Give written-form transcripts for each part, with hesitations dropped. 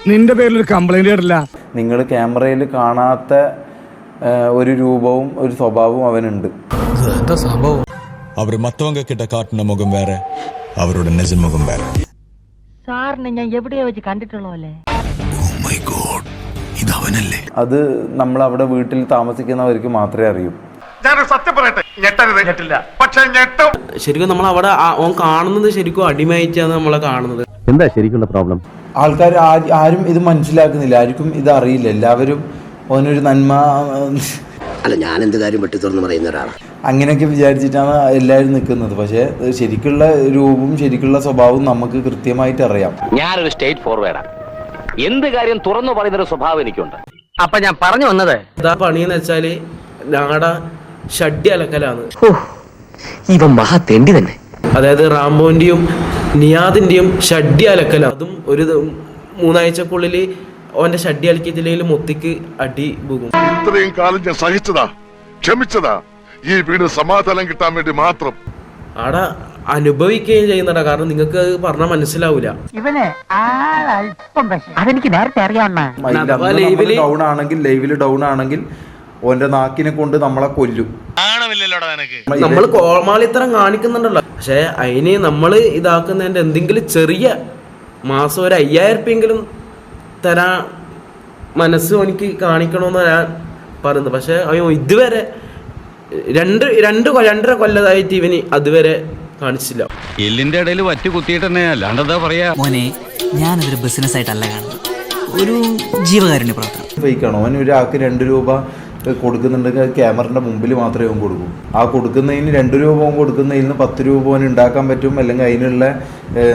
നിന്റെ പേരിൽ ഒരു കംപ്ലൈന്റ് കേട്ടില്ല. നിങ്ങൾ ക്യാമറയിൽ കാണാത്ത ഒരു രൂപവും ഒരു സ്വഭാവവും അവനുണ്ട്. അവർ മറ്റവങ്ക കിട്ട കാട്ടുന്ന മുഖം വേറെ, അവരുടെ നിജ മുഖം വേറെ. സാറിനെ ഞാൻ എവിടെയോ വെച്ച് കണ്ടിട്ടുള്ളതല്ലേ? അത് നമ്മൾ അവിടെ വീട്ടിൽ താമസിക്കുന്നവർക്ക് മാത്രമേ അറിയൂ. ശരിക്കും നമ്മൾ അവിടെ ഓൻ കാണുന്നത് ശരിക്കും അടിമയായിട്ടാണ് നമ്മളെ കാണുന്നത്. എന്താ ശരിക്കുള്ള പ്രോബ്ലം? ആൾക്കാർ ആരും ഇത് മനസ്സിലാക്കുന്നില്ല, ആർക്കും ഇത് അറിയില്ല. എല്ലാവരും ഓനൊരു നന്മ, അല്ല ഞാൻ എന്ത് കാര്യം വെട്ടി തുറന്ന് പറയുന്ന ഒരാളാണ്, അങ്ങനെയൊക്കെ വിചാരിച്ചിട്ടാണ് എല്ലാവരും നിൽക്കുന്നത്. പക്ഷേ ശരിക്കുള്ള രൂപവും ശരിക്കുള്ള സ്വഭാവവും നമുക്ക് കൃത്യമായിട്ട് അറിയാം. ഞാനൊരു സ്റ്റേറ്റ് ഫോർവേഡാണ്. എന്ത് കാര്യം തുറന്നു പറയുന്നൊരു സ്വഭാവം എനിക്കുണ്ട്. അപ്പൊ ഞാൻ പറഞ്ഞു വന്നത് എന്താ പണിയെന്ന് വെച്ചാല് ഞങ്ങളുടെ ഷഡ്ഡി അലക്കലാണ്. ഇവൻ മഹാ തെണ്ടി തന്നെ. അതായത് റാംബോന്റെയും നിയാദിന്റെയും ഷഡ്ഡി അലക്കലാണ്. അതും ഒരു 3 ആഴ്ചക്കുള്ളിൽ ഓന്റെ ഷഡ്ഡി അലക്കിയിട്ടില്ലെങ്കിൽ മൊത്തിക്ക് അടി പോകും. ഇത്രയും കാലം ഞാൻ സഹിച്ചതാ, ക്ഷമിച്ചതാ, ഈ വീട് സമാധാനം കിട്ടാൻ വേണ്ടി മാത്രം. അവിടെ അനുഭവിക്കുകയും ചെയ്യുന്നതാ. കാരണം നിങ്ങൾക്ക് അത് പറഞ്ഞാൽ മനസ്സിലാവൂല. ഇവനെ അതെനിക്ക് നേരത്തെ അറിയാവുന്ന ലൈവില് ഡൗൺ ആണെങ്കിൽ ഓന്റെ നാക്കിനെ കൊണ്ട് നമ്മളെ കൊല്ലും. നമ്മൾ കോമാളിത്തരം കാണിക്കുന്നുണ്ടല്ലോ. പക്ഷെ അതിന് നമ്മൾ ഇതാക്കുന്നതിന്റെ എന്തെങ്കിലും ചെറിയ മാസം ഒരു 5000 ഉറുപ്പിയെങ്കിലും തരാ മനസ്സ് എനിക്ക് കാണിക്കണമെന്ന് ഞാൻ പറയുന്നത്. പക്ഷെ അയ്യോ ഇതുവരെ 2-2.5 കൊല്ലമായിട്ട് ഇവന് അതുവരെ കാണിച്ചില്ല. എല്ലിന്റെ ഇടയിൽ വറ്റി കുത്തിയിട്ട് തന്നെ അല്ലാണ്ടെന്താ പറയാ. മോനെ ഞാനതൊരു ബിസിനസ് ആയിട്ടല്ല കാണുന്നത്, ഒരു ജീവകാരുണ്യ പ്രവർത്തനം. ഫേക്കാണോ? അവൻ ഒരാൾക്ക് 2 രൂപ കൊടുക്കുന്നുണ്ടെങ്കിൽ ക്യാമറന്റെ മുമ്പിൽ മാത്രമേ അവൻ കൊടുക്കൂ. ആ കൊടുക്കുന്നതിന് 2 രൂപ അവൻ കൊടുക്കുന്നതിന് 10 രൂപ അവൻ ഉണ്ടാക്കാൻ പറ്റും, അല്ലെങ്കിൽ അതിനുള്ള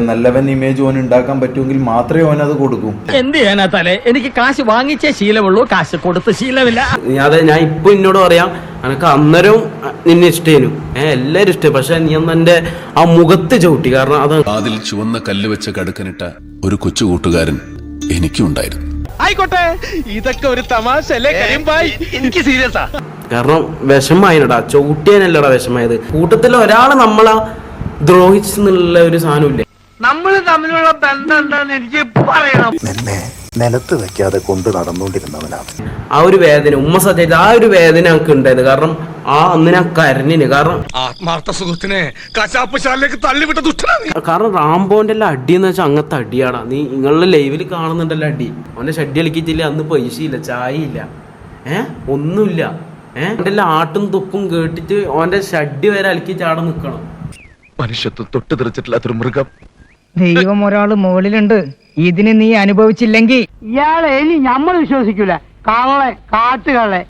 നല്ലവൻ ഇമേജ് അവൻ ഉണ്ടാക്കാൻ പറ്റുമെങ്കിൽ മാത്രമേ അവൻ അത് കൊടുക്കൂ. എന്ത് ചെയ്യാനാ തലേ, എനിക്ക് കാശ് വാങ്ങിച്ചേ ശീലമുള്ളൂ, കാശ് കൊടുത്ത് ശീലമില്ല. അതെ, ഞാൻ ഇപ്പൊ എന്നോട് പറയാം, എനക്ക് അന്നേരവും നിന്നെ ഇഷ്ടേനു, എല്ലാരും ഇഷ്ടം. പക്ഷെ നീ അന്ന് എന്റെ ആ മുഖത്ത് ചവിട്ടി. കാരണം അത് അതിൽ ചുവന്ന കല്ല് വെച്ച് കടുക്കനിട്ട ഒരു കൊച്ചു കൂട്ടുകാരൻ എനിക്കും ഉണ്ടായിരുന്നു. ആയിക്കോട്ടെ, ഇതൊക്കെ ഒരു തമാശ അല്ലേ കരിമ്പായി? എനിക്ക് സീരിയസാ. കാരണം വിഷമായിട്ടാ, ചവിട്ടിയാനല്ലടാ വിഷമായത്. കൂട്ടത്തിൽ ഒരാളെ നമ്മളാ ദ്രോഹിച്ചെന്നുള്ള ഒരു സാധനമില്ലേ. നമ്മൾ തമ്മിലുള്ള ബന്ധം എന്താന്ന് എനിക്ക് പറയണം. നിലത്ത് വെക്കാതെ കൊണ്ട് നടന്നുകൊണ്ടിരുന്നവനാണ്. ആ ഒരു വേദന ഉമ്മ സത്യായിട്ട് ആ ഒരു വേദന ഞങ്ങൾക്ക് ഉണ്ടായത്. കാരണം അന്ന് ഞാൻ കരഞ്ഞിന്. കാരണം ആത്മാർത്ഥ സുഹൃത്തിനെ കശാപ്പുശാലിലേക്ക് തള്ളിവിട്ട ദുഷ്ടനാണ്. കാരണം റാംബോന്റെ എല്ലാം അടി എന്ന് വെച്ചാൽ അങ്ങനത്തെ അടിയാടാ. നീ നിങ്ങളുടെ ലൈവിൽ കാണുന്നുണ്ടല്ലോ അടി. അവന്റെ ഷഡ്ഡി കളിക്കിച്ചില്ല, അന്ന് പൈസയില്ല, ചായയില്ല, ഒന്നുമില്ല. അവന്റെ എല്ലാം ആട്ടും തുപ്പും കേട്ടിട്ട് അവന്റെ ഷഡ്ഡി വരെ അലക്കി ചാടം നിൽക്കണം. മനുഷ്യത്വം തൊട്ട് തെറിച്ചിട്ടില്ലാത്തൊരു മൃഗം. ദൈവം ഒരാള് മുകളിലുണ്ട്, ഇതിന് നീ അനുഭവിച്ചില്ലെങ്കിൽ ഇയാളെ ഇനി നമ്മൾ വിശ്വസിക്കൂല. കള്ളെ, കാട്ടുകള്ളെ.